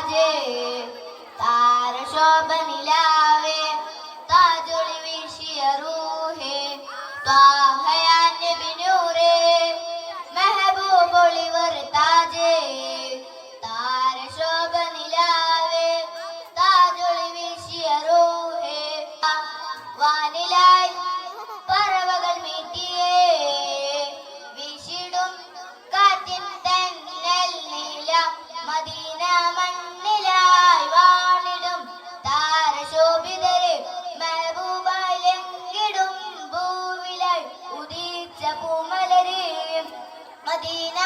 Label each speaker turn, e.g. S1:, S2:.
S1: താജേ താരശോഭനിലാവേ താജൊളി വീശിയ റൂഹേ ത്വാഹയാ നബി നൂറേ മെഹബൂബ് ഒളിവർ താജേ താരശോഭനിലാവേ താജൊളി വീശിയ റൂഹേ വാനിലായി പറവകൾ മീട്ടിയേ വീശിടും കാറ്റിൻ തെന്നൽ നീല മദീന മണ്ണിലായി വാണിടും താരശോഭിതരെ മെഹബൂബായി ലംഘിടും ഭൂവിലായി ഉദിച്ച പൂമലരെ മദീന